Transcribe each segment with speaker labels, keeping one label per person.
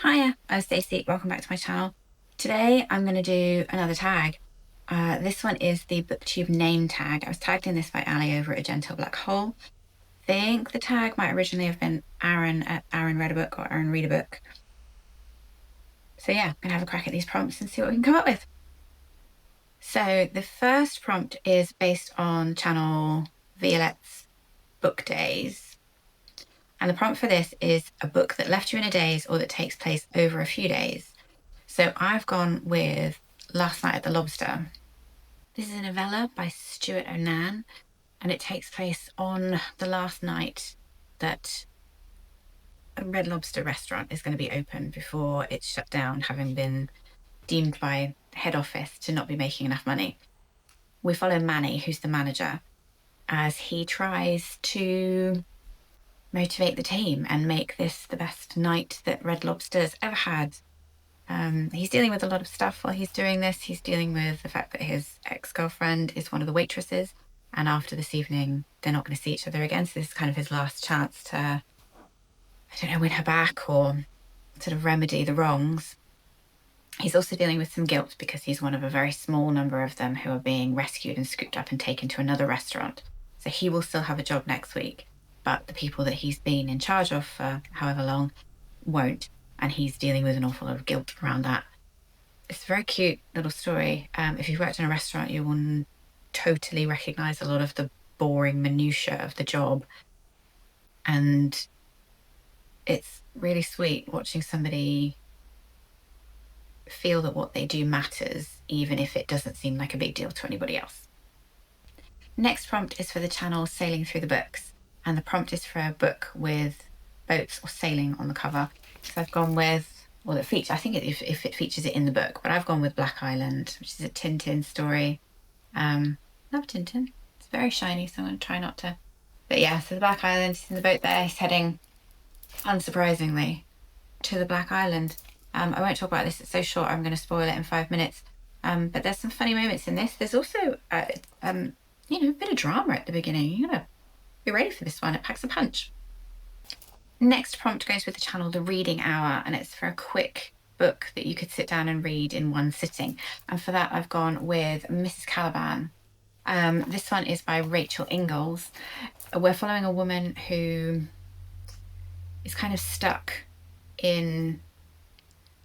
Speaker 1: Hiya, I'm Stacey. Welcome back to my channel. Today I'm going to do another tag. This one is the Booktube Name Tag. I was tagged in this by Ali over at Genteel Black Hole. I think the tag might originally have been Aaron at Aaron Read a Book or Aaron Read a Book. So yeah, I'm going to have a crack at these prompts and see what we can come up with. So the first prompt is based on channel Violette's book Daze. And the prompt for this is a book that left you in a daze or that takes place over a few days. So I've gone with Last Night at the Lobster. This is a novella by Stuart Onan, and it takes place on the last night that a Red Lobster restaurant is going to be open before it's shut down, having been deemed by head office to not be making enough money. We follow Manny, who's the manager, as he tries to motivate the team and make this the best night that Red Lobster's ever had. He's dealing with a lot of stuff while he's doing this. He's dealing with the fact that his ex-girlfriend is one of the waitresses, and after this evening they're not going to see each other again, so this is kind of his last chance to, I don't know, win her back or sort of remedy the wrongs. He's also dealing with some guilt because he's one of a very small number of them who are being rescued and scooped up and taken to another restaurant. So he will still have a job next week, but the people that he's been in charge of for however long won't, and he's dealing with an awful lot of guilt around that. It's a very cute little story. If you've worked in a restaurant, you will totally recognise a lot of the boring minutiae of the job, and it's really sweet watching somebody feel that what they do matters, even if it doesn't seem like a big deal to anybody else. Next prompt is for the channel Sailing Through the Books, and the prompt is for a book with boats or sailing on the cover. So I've gone with, well, it features, I think if it features it in the book, but I've gone with Black Island, which is a Tintin story. Love Tintin. It's very shiny, so I'm going to try not to. But yeah, so the Black Island, he's in the boat there, he's heading, unsurprisingly, to the Black Island. I won't talk about this, it's so short, I'm going to spoil it in 5 minutes. But there's some funny moments in this. There's also, a bit of drama at the beginning. You're going to be ready for this one. It packs a punch. Next prompt goes with the channel The Reading Hour, and it's for a quick book that you could sit down and read in one sitting. And for that, I've gone with Mrs. Caliban. This one is by Rachel Ingalls. We're following a woman who is kind of stuck in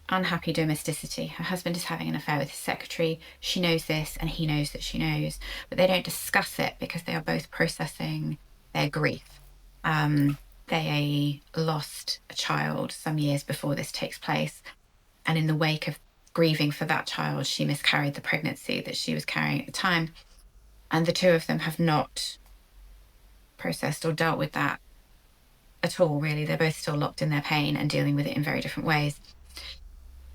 Speaker 1: unhappy domesticity. Her husband is having an affair with his secretary. She knows this, and he knows that she knows, but they don't discuss it because they are both processing their grief. They lost a child some years before this takes place, and in the wake of grieving for that child, she miscarried the pregnancy that she was carrying at the time, and the two of them have not processed or dealt with that at all, really. They're both still locked in their pain and dealing with it in very different ways.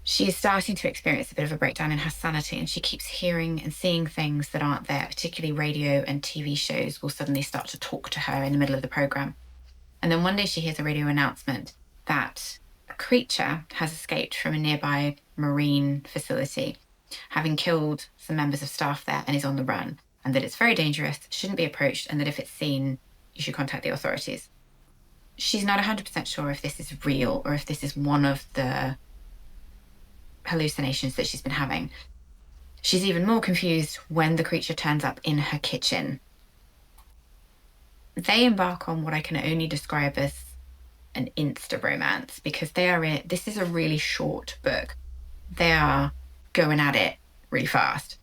Speaker 1: She is starting to experience a bit of a breakdown in her sanity, and she keeps hearing and seeing things that aren't there. Particularly radio and TV shows will suddenly start to talk to her in the middle of the program. And then one day she hears a radio announcement that a creature has escaped from a nearby marine facility, having killed some members of staff there, and is on the run, and that it's very dangerous, shouldn't be approached, and that if it's seen, you should contact the authorities. She's not 100% sure if this is real or if this is one of the hallucinations that she's been having. She's even more confused when the creature turns up in her kitchen. They embark on what I can only describe as an insta romance, because this is a really short book. They are going at it really fast,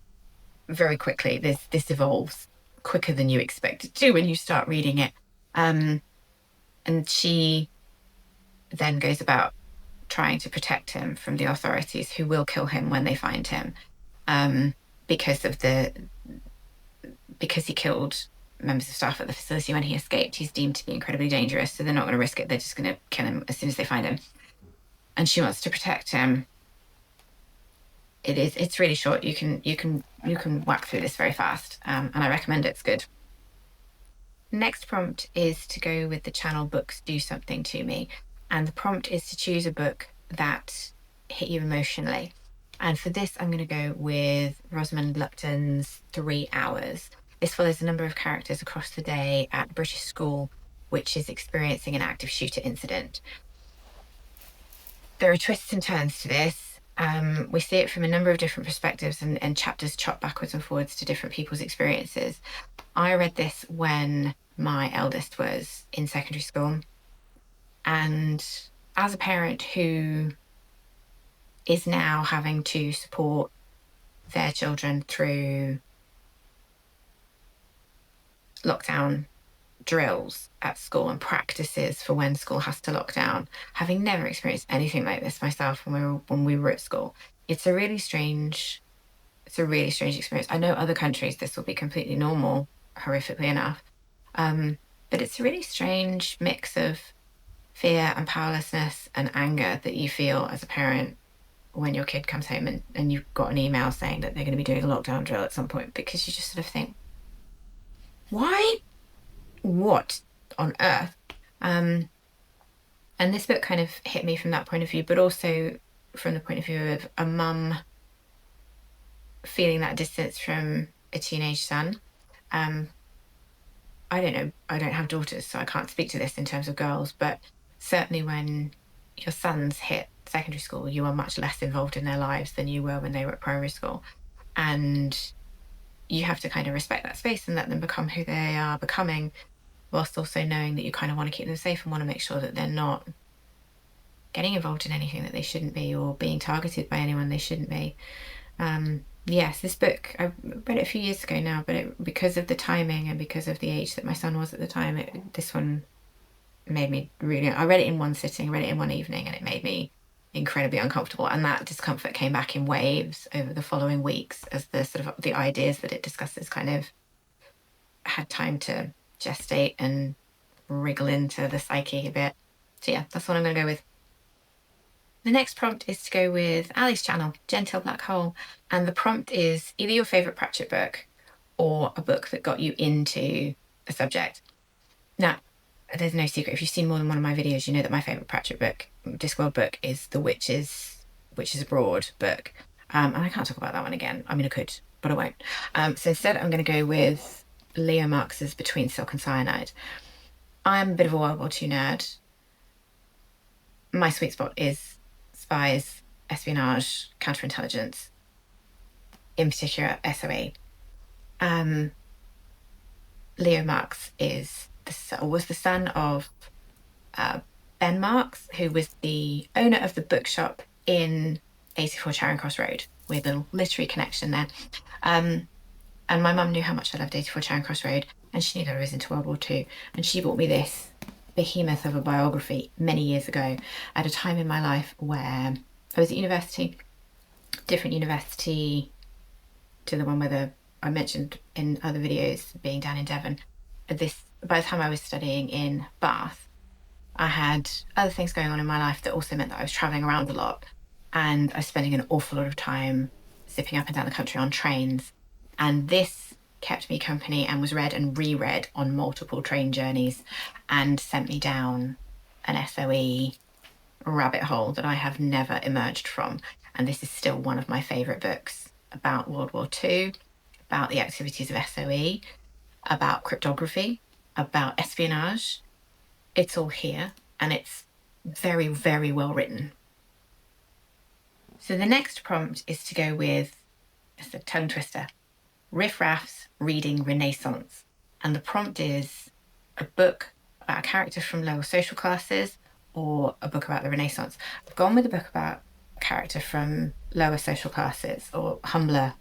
Speaker 1: very quickly. This evolves quicker than you expect it to when you start reading it. And she then goes about trying to protect him from the authorities, who will kill him when they find him, because he killed members of staff at the facility when he escaped. He's deemed to be incredibly dangerous, so they're not going to risk it. They're just going to kill him as soon as they find him. And she wants to protect him. It's really short. You can whack through this very fast, and I recommend it. It's good. Next prompt is to go with the channel Books Do Something to Me, and the prompt is to choose a book that hit you emotionally. And for this, I'm going to go with Rosamund Lupton's 3 Hours. This follows a number of characters across the day at a British school which is experiencing an active shooter incident. There are twists and turns to this. We see it from a number of different perspectives, and chapters chop backwards and forwards to different people's experiences. I read this when my eldest was in secondary school. And as a parent who is now having to support their children through lockdown drills at school and practices for when school has to lock down, having never experienced anything like this myself when we were at school, it's a really strange experience. I know other countries this will be completely normal, horrifically enough, but it's a really strange mix of fear and powerlessness and anger that you feel as a parent when your kid comes home and you've got an email saying that they're going to be doing a lockdown drill at some point, because you just sort of think, why? What on earth? And this book kind of hit me from that point of view, but also from the point of view of a mum feeling that distance from a teenage son. I don't know, I don't have daughters, so I can't speak to this in terms of girls, but certainly when your sons hit secondary school, you are much less involved in their lives than you were when they were at primary school. And you have to kind of respect that space and let them become who they are becoming, whilst also knowing that you kind of want to keep them safe and want to make sure that they're not getting involved in anything that they shouldn't be, or being targeted by anyone they shouldn't be. Yes, this book, I read it a few years ago now, but because of the timing and because of the age that my son was at the time, this one made me really, I read it in one sitting, read it in one evening, and it made me incredibly uncomfortable. And that discomfort came back in waves over the following weeks as the sort of the ideas that it discusses kind of had time to gestate and wriggle into the psyche a bit. So yeah, that's what I'm going to go with. The next prompt is to go with Ali's channel, Genteel Black Hole. And the prompt is either your favourite Pratchett book or a book that got you into a subject. Now, there's no secret. If you've seen more than one of my videos, you know that my favourite Pratchett book, Discworld book, is the Witches Abroad book. And I can't talk about that one again. I mean, I could, but I won't. So instead, I'm going to go with Leo Marx's Between Silk and Cyanide. I'm a bit of a World War II nerd. My sweet spot is spies, espionage, counterintelligence, in particular SOE. Leo Marx was the son of Ben Marx, who was the owner of the bookshop in 84 Charing Cross Road. Weird little literary connection there. And my mum knew how much I loved 84 Charing Cross Road, and she knew that I was into World War II, and she bought me this behemoth of a biography many years ago at a time in my life where I was at university, different university to the one where I mentioned in other videos, being down in Devon. By the time I was studying in Bath, I had other things going on in my life that also meant that I was traveling around a lot, and I was spending an awful lot of time zipping up and down the country on trains. And this kept me company and was read and reread on multiple train journeys and sent me down an SOE rabbit hole that I have never emerged from. And this is still one of my favourite books about World War II, about the activities of SOE, about cryptography, about espionage. It's all here, and it's very, very well written. So the next prompt is to go with, it's a tongue twister, RiffRaff's Reading Renaissance. And the prompt is a book about a character from lower social classes or a book about the Renaissance. I've gone with a book about a character from lower social classes or humbler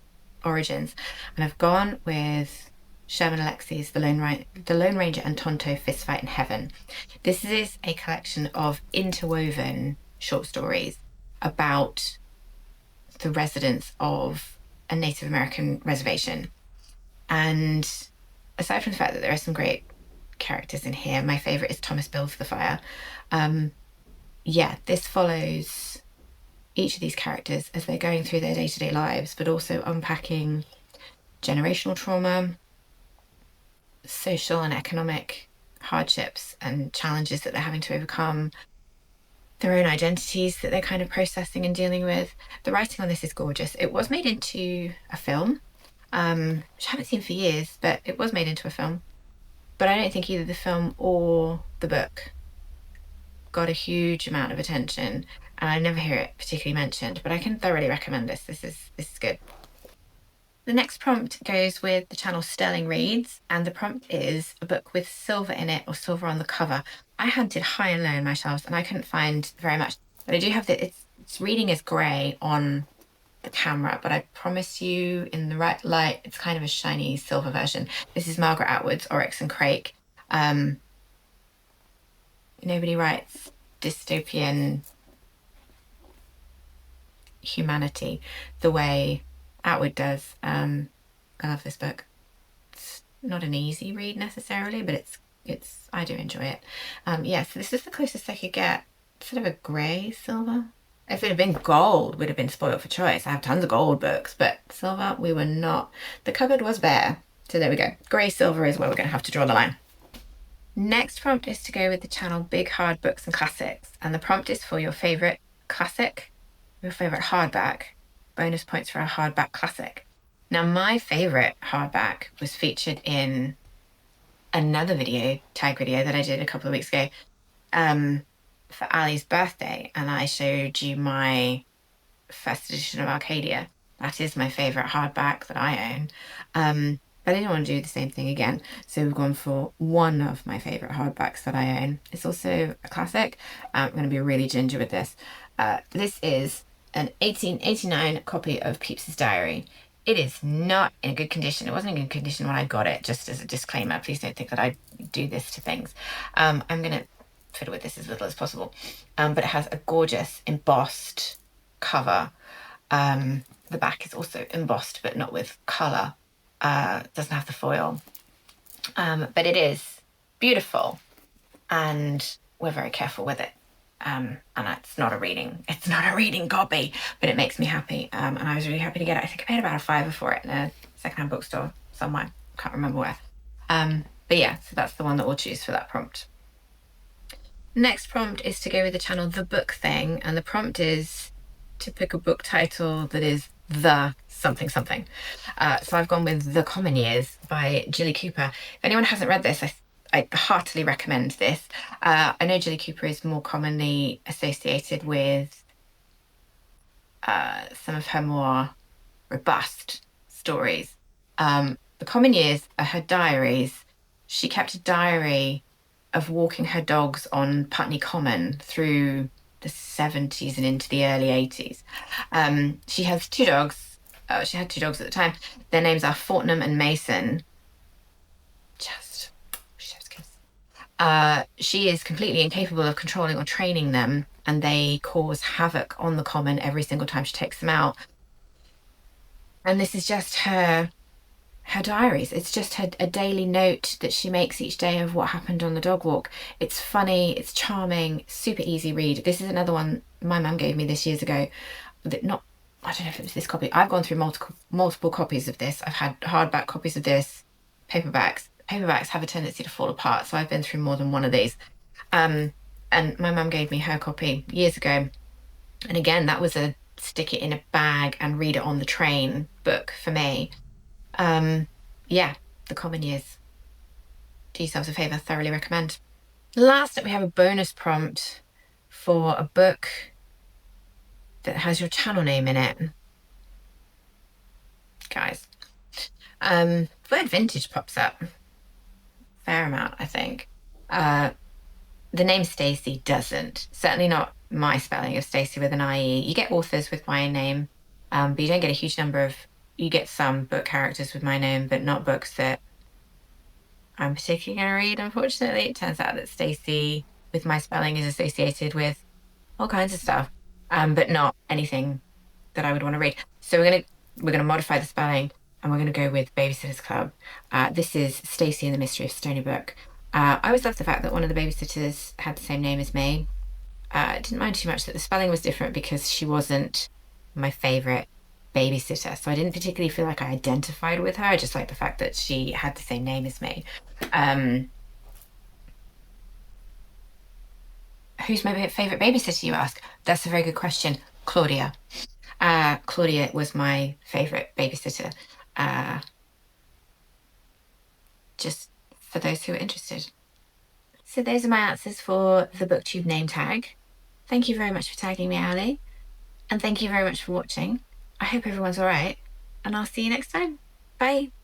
Speaker 1: origins. And I've gone with Sherman Alexie's The Lone Ranger and Tonto Fistfight in Heaven. This is a collection of interwoven short stories about the residents of a Native American reservation. And aside from the fact that there are some great characters in here, my favourite is Thomas Builds the Fire. This follows each of these characters as they're going through their day-to-day lives, but also unpacking generational trauma, social and economic hardships and challenges that they're having to overcome, their own identities that they're kind of processing and dealing with. The writing on this is gorgeous. It was made into a film, which I haven't seen for years, but it was made into a film. But I don't think either the film or the book got a huge amount of attention. and I never hear it particularly mentioned, but I can thoroughly recommend this. This is good. The next prompt goes with the channel Sterling Reads, and the prompt is a book with silver in it or silver on the cover. I hunted high and low in my shelves and I couldn't find very much, but I do have its reading is grey on the camera, but I promise you in the right light, it's kind of a shiny silver version. This is Margaret Atwood's Oryx and Crake. Nobody writes dystopian humanity the way Atwood does. I love this book. It's not an easy read necessarily, but it's I do enjoy it. Yeah, so this is the closest I could get. Sort of a grey silver. If it had been gold, we'd have been spoiled for choice. I have tons of gold books, but silver, we were not. The cupboard was bare. So there we go. Grey silver is where we're going to have to draw the line. Next prompt is to go with the channel Big Hard Books and Classics. And the prompt is for your favourite classic, your favourite hardback. Bonus points for a hardback classic. Now, my favourite hardback was featured in another tag video that I did a couple of weeks ago for Ali's birthday. And I showed you my first edition of Arcadia. That is my favourite hardback that I own. But I didn't want to do the same thing again. So we've gone for one of my favourite hardbacks that I own. It's also a classic. I'm going to be really ginger with this. This is an 1889 copy of Pepys's Diary. It is not in good condition. It wasn't in good condition when I got it, just as a disclaimer. Please don't think that I do this to things. I'm going to fiddle with this as little as possible. But it has a gorgeous embossed cover. The back is also embossed, but not with colour. Doesn't have the foil. But it is beautiful. And we're very careful with it. And it's not a reading copy, but it makes me happy. And I was really happy to get it. I think I paid about $5 for it in a secondhand bookstore somewhere. Can't remember where. But yeah, so that's the one that we'll choose for that prompt. Next prompt is to go with the channel The Book Thing, and the prompt is to pick a book title that is the something something. So I've gone with The Common Years by Jilly Cooper. If anyone hasn't read this, I heartily recommend this. I know Jilly Cooper is more commonly associated with some of her more robust stories. The Common Years are her diaries. She kept a diary of walking her dogs on Putney Common through the 70s and into the early 80s. She has two dogs. She had two dogs at the time. Their names are Fortnum and Mason. Just chef's kiss. She is completely incapable of controlling or training them, and they cause havoc on the common every single time she takes them out. And this is just her diaries. It's just a daily note that she makes each day of what happened on the dog walk. It's funny, it's charming, super easy read. This is another one my mum gave me this years ago. I don't know if it was this copy. I've gone through multiple copies of this. I've had hardback copies of this, paperbacks. Paperbacks have a tendency to fall apart, so I've been through more than one of these. And my mum gave me her copy years ago. And again, that was a stick it in a bag and read it on the train book for me. Yeah, The Common Years. Do yourselves a favour, thoroughly recommend. Last up, we have a bonus prompt for a book that has your channel name in it. Guys, the word vintage pops up. Fair amount, I think. The name Stacey doesn't. Certainly not my spelling of Stacey with an IE. You get authors with my name, but you don't get a huge number of... You get some book characters with my name, but not books that I'm particularly going to read, unfortunately. It turns out that Stacey, with my spelling, is associated with all kinds of stuff, but not anything that I would want to read. So we're gonna modify the spelling, and we're going to go with Babysitter's Club. This is Stacey and the Mystery of Stony Brook. I always loved the fact that one of the babysitters had the same name as me. I didn't mind too much that the spelling was different because she wasn't my favourite babysitter, so I didn't particularly feel like I identified with her. I just liked the fact that she had the same name as me. Who's my favourite babysitter, you ask? That's a very good question. Claudia. Claudia was my favourite babysitter. Just for those who are interested. So those are my answers for the BookTube name tag. Thank you very much for tagging me, Ali. And thank you very much for watching. I hope everyone's all right, and I'll see you next time. Bye.